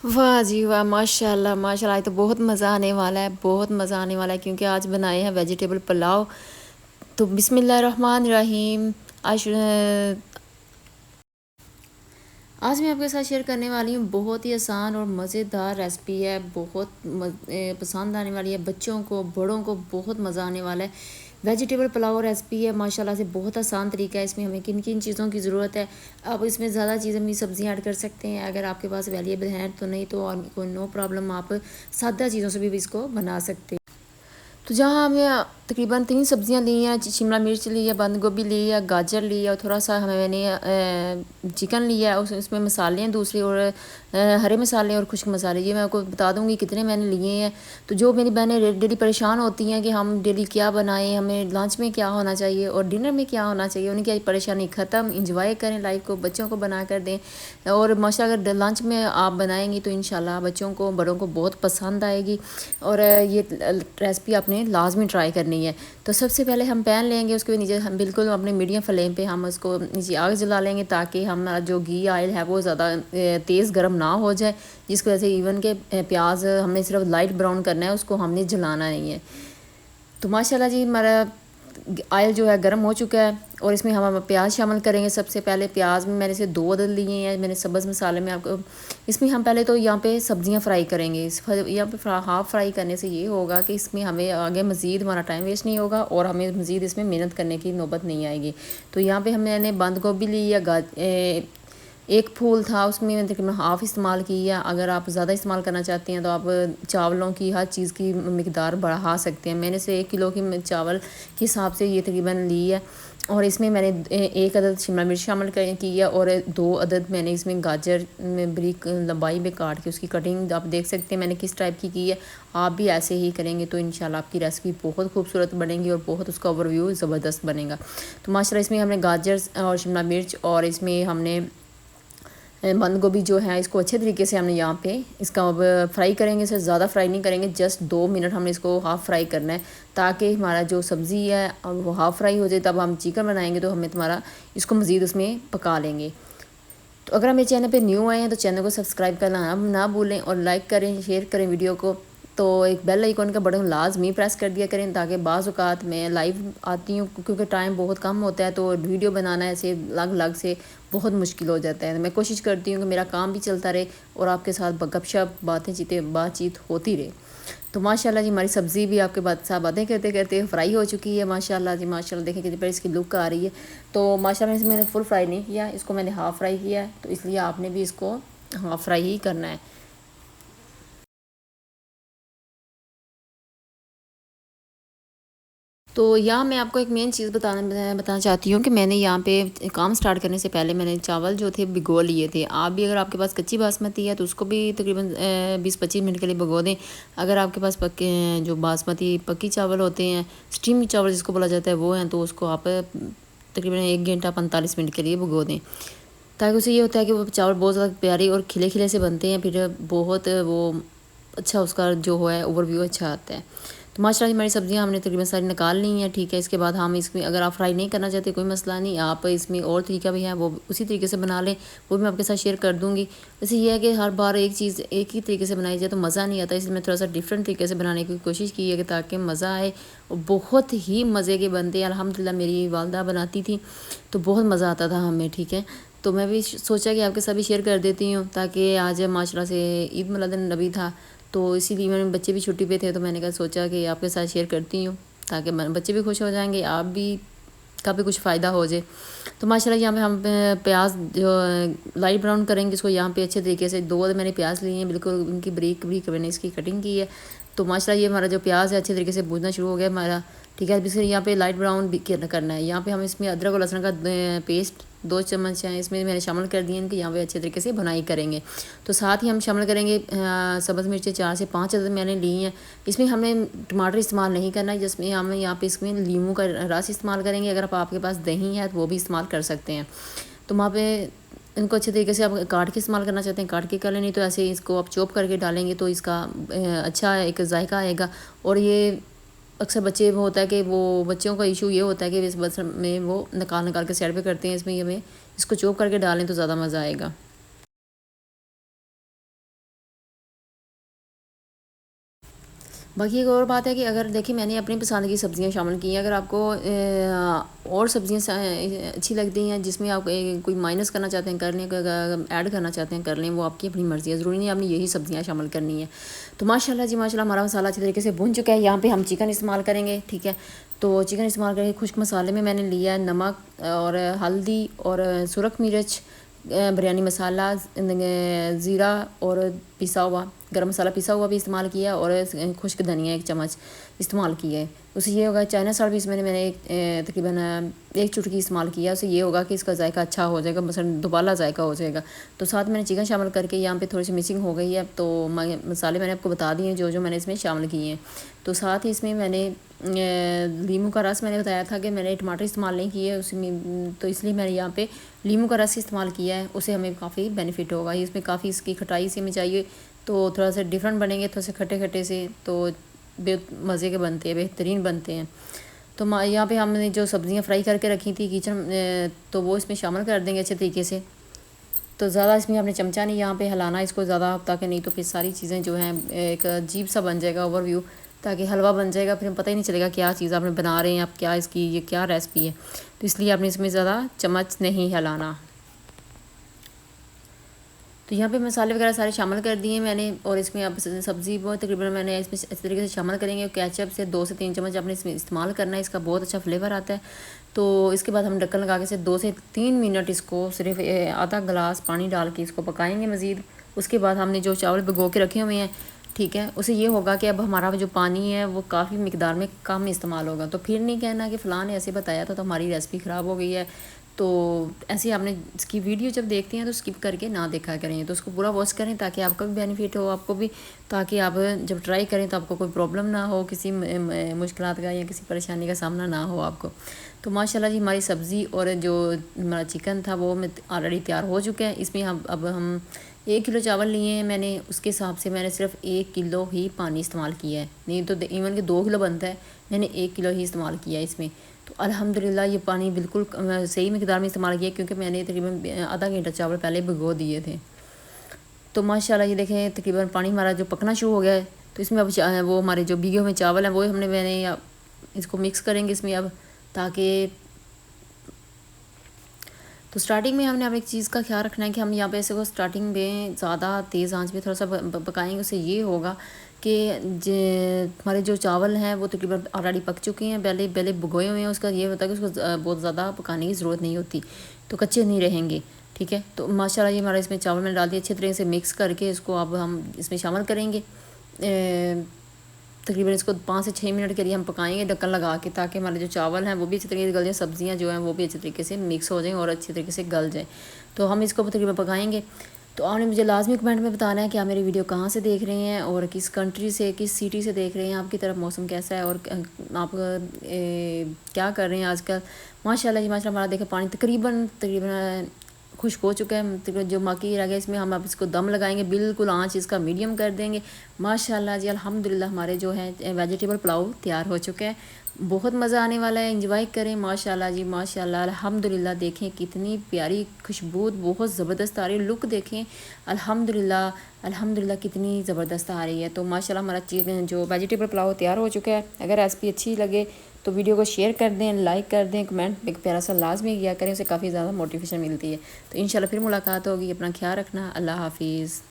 वाह जी वाह! माशाल्लाह, माशाल्लाह आज तो बहुत मज़ा आने वाला है, बहुत मज़ा आने वाला है क्योंकि आज बनाए हैं वेजिटेबल पुलाव। तो बिस्मिल्लाहिर्रहमानिर्रहीम। आज आज मैं आपके साथ शेयर करने वाली हूँ बहुत ही आसान और मज़ेदार रेसिपी है। बहुत पसंद आने वाली है बच्चों को, बड़ों को बहुत मज़ा आने वाला है। वेजिटेबल पुलाव रेसिपी है, माशाल्लाह से बहुत आसान तरीका है। इसमें हमें किन किन चीज़ों की ज़रूरत है, आप इसमें ज़्यादा चीज़ें अपनी सब्जियाँ ऐड कर सकते हैं। अगर आपके पास अवेलेबल हैं तो, नहीं तो और कोई नो प्रॉब्लम, आप सादा चीज़ों से भी इसको बना सकते हैं। तो जहाँ हमें तकरीबन 3 सब्जियाँ ली हैं, शिमला मिर्च ली है, बंद गोभी ली है, गाजर ली है और थोड़ा सा मैंने चिकन लिया है। उसमें मसाले हैं दूसरे, और हरे मसाले और खुश्क मसाले, ये मैं आपको बता दूँगी कितने मैंने लिए हैं। तो जो मेरी बहनें डेली परेशान होती हैं कि हम डेली क्या बनाएं, हमें लंच में क्या होना चाहिए और डिनर में क्या होना चाहिए, उनकी परेशानी ख़त्म। इंजॉय करें लाइफ को, बच्चों को बना कर दें। और माशाल्लाह अगर लंच में आप बनाएंगी तो इंशाल्लाह बच्चों को, बड़ों को बहुत पसंद आएगी। और ये रेसिपी आपने लाजमी ट्राई करनी है। तो सबसे पहले हम पैन लेंगे, उसके नीचे हम बिल्कुल अपने मीडियम फ्लेम पे हम उसको नीचे आग जला लेंगे, ताकि हमारा जो घी ऑयल है वो ज़्यादा तेज़ गर्म ना हो जाए, जिसकी वजह से इवन के प्याज हमने सिर्फ लाइट ब्राउन करना है, उसको हमने जलाना नहीं है। तो माशाल्लाह जी हमारा ऑयल जो है गर्म हो चुका है, और इसमें हम प्याज शामिल करेंगे। सबसे पहले प्याज में मैंने से 2 अदद लिए हैं, मैंने सब्ज़ मसाले में आपको। इसमें हम पहले तो यहाँ पे सब्ज़ियाँ फ्राई करेंगे। यहाँ पे हाफ़ फ्राई करने से ये होगा कि इसमें हमें आगे मज़ीद हमारा टाइम वेस्ट नहीं होगा और हमें मज़ीद इसमें मेहनत करने की नौबत नहीं आएगी। तो यहाँ पे मैंने बंद गोभी ली है, एक फूल था, उसमें मैंने तकरीबन हाफ़ इस्तेमाल किया। अगर आप ज़्यादा इस्तेमाल करना चाहते हैं तो आप चावलों की हर चीज़ की मिकदार बढ़ा सकते हैं। मैंने से 1 किलो की चावल के हिसाब से ये तकरीबन ली है। और इसमें मैंने 1 अदद शिमला मिर्च शामिल की है, और 2 अदद मैंने इसमें गाजर में बारीक लंबाई में काट के उसकी कटिंग आप देख सकते हैं मैंने किस टाइप की है। आप भी ऐसे ही करेंगे तो इंशाल्लाह आपकी रेसिपी बहुत खूबसूरत बनेगी और बहुत उसका ओवरव्यू ज़बरदस्त बनेगा। तो माशाल्लाह इसमें हमने गाजर और शिमला मिर्च, और इसमें हमने बंद गोभी जो है, इसको अच्छे तरीके से हमने यहाँ पे इसका अब फ्राई करेंगे। इसे ज़्यादा फ्राई नहीं करेंगे, जस्ट 2 मिनट हमने इसको हाफ़ फ्राई करना है, ताकि हमारा जो सब्ज़ी है अब वो हाफ़ फ्राई हो जाए। तब हम चिकन बनाएंगे तो हमें तुम्हारा इसको मज़ीद उसमें पका लेंगे। तो अगर हम मेरे चैनल पे न्यू आए हैं तो चैनल को सब्सक्राइब करना ना भूलें, और लाइक करें, शेयर करें वीडियो को। तो एक बेल आइकॉन का बटन लाजमी प्रेस कर दिया करें, ताकि बाज़ औक़ात मैं लाइव आती हूँ, क्योंकि टाइम बहुत कम होता है तो वीडियो बनाना ऐसे अलग अलग से बहुत मुश्किल हो जाता है। मैं कोशिश करती हूँ कि मेरा काम भी चलता रहे और आपके साथ गपशप बातचीत होती रहे। तो माशाल्लाह जी हमारी सब्ज़ी भी आपके साथ बातें करते करते फ्राई हो चुकी है। माशाल्लाह जी माशाल्लाह, देखें कितनी पर इसकी लुक आ रही है। तो माशाल्लाह इसमें मैंने फुल फ्राई नहीं किया, इसको मैंने हाफ़ फ्राई किया है, तो इसलिए आपने भी इसको हाफ़ फ्राई ही करना है। तो यहाँ मैं आपको एक मेन चीज़ बताना चाहती हूँ कि मैंने यहाँ पे काम स्टार्ट करने से पहले मैंने चावल जो थे भिगो लिए थे। आप भी अगर आपके पास कच्ची बासमती है तो उसको भी तकरीबन 20-25 मिनट के लिए भिगो दें। अगर आपके पास पक्के जो बासमती पक्की चावल होते हैं, स्टीम चावल जिसको बोला जाता है, वो हैं, तो उसको आप तकरीबन 1 घंटा 45 मिनट के लिए भिगो दें, ताकि उससे ये होता है कि वो चावल बहुत ज़्यादा प्यारे और खिले खिले से बनते हैं। फिर बहुत वो अच्छा उसका जो है ओवरव्यू अच्छा आता है। तो माशाल्लाह हमारी सब्ज़ियाँ हमने तकरीबन सारी निकाल ली हैं, ठीक है। इसके बाद हम इसमें, अगर आप फ्राई नहीं करना चाहते कोई मसला नहीं, आप इसमें और तरीका भी है, वो उसी तरीके से बना लें, वो भी मैं आपके साथ शेयर कर दूँगी। वैसे ये है कि हर बार एक चीज़ एक ही तरीके से बनाई जाए तो मज़ा नहीं आता, इसलिए मैं थोड़ा सा डिफरेंट तरीके से बनाने की कोशिश की है कि ताकि मज़ा आए। और बहुत ही मज़े के बनते हैं अल्हम्दुलिल्लाह। मेरी वालदा बनाती थी तो बहुत मज़ा आता था हमें, ठीक है। तो मैं भी सोचा कि आपके साथ भी शेयर कर देती हूँ, ताकि आज माशाल्लाह से ईद मिलादुन नबी था, तो इसीलिए मेरे बच्चे भी छुट्टी पे थे, तो मैंने कहा सोचा कि आपके साथ शेयर करती हूँ, ताकि बच्चे भी खुश हो जाएंगे, आप भी का भी कुछ फ़ायदा हो जाए। तो माशाल्लाह यहाँ पे हम प्याज जो लाइट ब्राउन करेंगे इसको, यहाँ पे अच्छे तरीके से 2 मैंने प्याज लिए हैं, बिल्कुल उनकी बारीक बारीक मैंने इसकी कटिंग की है। तो माशाल्लाह ये हमारा जो प्याज है अच्छे तरीके से भूनना शुरू हो गया हमारा, ठीक है। इसलिए यहाँ पे लाइट ब्राउन भी करना है। यहाँ पे हम इसमें अदरक और लहसुन का पेस्ट 2 चम्मच हैं, इसमें मैंने शामिल कर दिए इनके, यहाँ पे अच्छे तरीके से भुनाई करेंगे। तो साथ ही हम शामिल करेंगे सब्ज़ मिर्चें 4 से 5 अदद मैंने ली हैं। इसमें हमने टमाटर इस्तेमाल नहीं करना है, जिसमें हम यहाँ पे इसमें लीमू का रस इस्तेमाल करेंगे। अगर आपके पास दही है तो वो भी इस्तेमाल कर सकते हैं। तो वहाँ पे इनको अच्छे तरीके से आप काट के इस्तेमाल करना चाहते हैं काट के कर लें, नहीं तो ऐसे इसको आप चॉप करके डालेंगे तो इसका अच्छा एक जायका आएगा। और ये अक्सर बच्चे वो होता है कि वो बच्चों का इशू ये होता है कि इस बस में वो निकाल निकाल के साइड पे करते हैं, इसमें हमें इसको चॉप करके डालें तो ज़्यादा मज़ा आएगा। बाकी एक और बात है कि अगर देखिए मैंने अपनी पसंद की सब्ज़ियां शामिल की हैं, अगर आपको और सब्ज़ियां अच्छी लगती हैं जिसमें आप कोई माइनस करना चाहते हैं कर लें, ऐड करना चाहते हैं कर लें, वो आपकी अपनी मर्ज़ी है, ज़रूरी नहीं आपने यही सब्ज़ियां शामिल करनी है। तो माशाल्लाह जी माशाल्लाह हमारा मसाला अच्छी तरीके से भुन चुका है। यहाँ पर हम चिकन इस्तेमाल करेंगे, ठीक है। तो चिकन इस्तेमाल करके खुश्क मसाले में मैंने लिया है नमक और हल्दी और सुरख मिर्च, बिरयानी मसाला, ज़ीरा और पिसा हुआ गरम मसाला पिसा हुआ भी इस्तेमाल किया और खुश्क धनिया 1 चम्मच इस्तेमाल किया है। उससे ये होगा चाइना सॉल्ट भी इसमें मैंने तकरीबन 1 चुटकी इस्तेमाल किया। उससे ये होगा कि इसका जायका अच्छा हो जाएगा, मसलन दुबाला जायका हो जाएगा। तो साथ मैंने चिकन शामिल करके यहाँ पे थोड़ी सी मिक्सिंग हो गई है। तो मसाले मैंने आपको बता दिए जो जो मैंने इसमें शामिल किए हैं। तो साथ ही इसमें मैंने लीमू का रस मैंने बताया था कि मैंने टमाटर इस्तेमाल नहीं किए उसमें, तो इसलिए मैंने यहाँ पे लीमू का रस इस्तेमाल किया है। उससे हमें काफ़ी बेनिफिट होगा। इसमें काफ़ी इसकी खटाई से हमें चाहिए तो थोड़ा सा डिफरेंट बनेंगे, थोड़ा से खट्टे खट्टे से, तो मज़े के बनते हैं, बेहतरीन बनते हैं। तो यहाँ पे हमने जो सब्ज़ियाँ फ्राई करके रखी थी किचन, तो वो इसमें शामिल कर देंगे अच्छे तरीके से। तो ज़्यादा इसमें आपने चमचा नहीं यहाँ पे हिलाना इसको ज़्यादा, ताकि नहीं तो फिर सारी चीज़ें जो हैं एक अजीब सा बन जाएगा ओवरव्यू, ताकि हलवा बन जाएगा, फिर पता ही नहीं चलेगा क्या चीज़ आपने बना रहे हैं आप, क्या इसकी ये क्या रेसिपी है। तो इसलिए आपने इसमें ज़्यादा चम्मच नहीं हिलाना। तो यहाँ पे मसाले वगैरह सारे शामिल कर दिए मैंने, और इसमें आप सब्ज़ी बहुत तकरीबन मैंने इसमें अच्छी तरीके से शामिल करेंगे। केचप से 2 से 3 चम्मच आपने इसमें इस्तेमाल करना है, इसका बहुत अच्छा फ्लेवर आता है। तो इसके बाद हम ढक्कन लगा के से 2 से 3 मिनट इसको सिर्फ आधा गिलास पानी डाल के इसको पकाएंगे मज़ीद। उसके बाद हमने जो चावल भिगो के रखे हुए हैं, ठीक है, उसे ये होगा कि अब हमारा जो पानी है वो काफ़ी मिकदार में कम इस्तेमाल होगा। तो फिर नहीं कहना कि फ़लाँ ने ऐसे बताया था तो हमारी रेसिपी ख़राब हो गई है। तो ऐसे आपने इसकी वीडियो जब देखते हैं तो स्किप करके ना देखा करें, तो उसको पूरा वॉच करें ताकि आपका भी बेनिफिट हो, आपको भी, ताकि आप जब ट्राई करें तो आपको कोई प्रॉब्लम ना हो, किसी मुश्किलात का या किसी परेशानी का सामना ना हो आपको। तो माशाल्लाह जी हमारी सब्ज़ी और जो हमारा चिकन था वो ऑलरेडी तैयार हो चुका है। इसमें हम 1 किलो चावल लिए हैं मैंने, उसके हिसाब से मैंने सिर्फ 1 किलो ही पानी इस्तेमाल किया है, नहीं तो इवन कि 2 किलो बनता है, मैंने 1 किलो ही इस्तेमाल किया है इसमें। तो अल्हम्दुलिल्लाह ये पानी बिल्कुल सही मिकदार में इस्तेमाल किया, क्योंकि मैंने तकरीबन आधा घंटा चावल पहले भिगो दिए थे। तो माशाल्लाह ये देखें तकरीबन पानी हमारा जो पकना शुरू हो गया है। तो इसमें अब वो हमारे जो भीगे हुए चावल हैं वो मैंने इसको मिक्स करेंगे इसमें अब, ताकि तो स्टार्टिंग में हमने अब एक चीज़ का ख्याल रखना है कि हम यहाँ पे इसको स्टार्टिंग में ज़्यादा तेज़ आंच पे थोड़ा सा पकाएंगे। उससे ये होगा कि हमारे जो चावल हैं वो तकरीबन ऑलरेडी पक चुके हैं, पहले पहले भिगोए हुए हैं। उसका ये होता है कि उसको बहुत ज़्यादा पकाने की ज़रूरत नहीं होती, तो कच्चे नहीं रहेंगे, ठीक है। तो माशाल्लाह ये हमारा इसमें चावल मैंने डाल दिया, अच्छे तरीके से मिक्स करके इसको अब हम इसमें शामिल करेंगे। तकरीबन इसको 5 से 6 मिनट के लिए हम पकाएंगे ढक्कन लगा के, ताकि हमारे जो चावल हैं वो भी अच्छे तरीके से गल जाएँ, सब्ज़ियाँ जो हैं वो भी अच्छे तरीके से मिक्स हो जाएँ और अच्छे तरीके से गल जाएँ। तो हम इसको तकरीबन पकाएंगे। तो आपने मुझे लाजमी कमेंट में बताना है कि आप मेरी वीडियो कहाँ से देख रहे हैं और किस कंट्री से, किस सिटी से देख रहे हैं, आपकी तरफ मौसम कैसा है और आप क्या कर रहे हैं आजकल। माशाल्लाह जी माशाल्लाह हमारा देखा पानी तकरीबन खुश्क हो चुका है। जो बाकी रह गया इसमें हम अब इसको दम लगाएंगे, बिल्कुल आंच इसका मीडियम कर देंगे। माशाल्लाह जी अल्हम्दुलिल्लाह हमारे जो है वेजिटेबल पुलाव तैयार हो चुका है। बहुत मज़ा आने वाला है, एंजॉय करें। माशाल्लाह जी माशाल्लाह अल्हम्दुलिल्लाह, देखें कितनी प्यारी खुशबू बहुत ज़बरदस्त आ रही है, लुक देखें अल्हम्दुलिल्लाह अल्हम्दुलिल्लाह कितनी ज़बरदस्त आ रही है। तो माशाल्लाह हमारा चिकन जो वेजिटेबल पुलाव तैयार हो चुका है। अगर रेसिपी अच्छी लगे तो वीडियो को शेयर कर दें, लाइक कर दें, कमेंट एक प्यारा सा लाजमी किया करें, उसे काफ़ी ज़्यादा मोटिवेशन मिलती है। तो इंशाल्लाह फिर मुलाकात होगी। अपना ख्याल रखना। अल्लाह हाफिज़।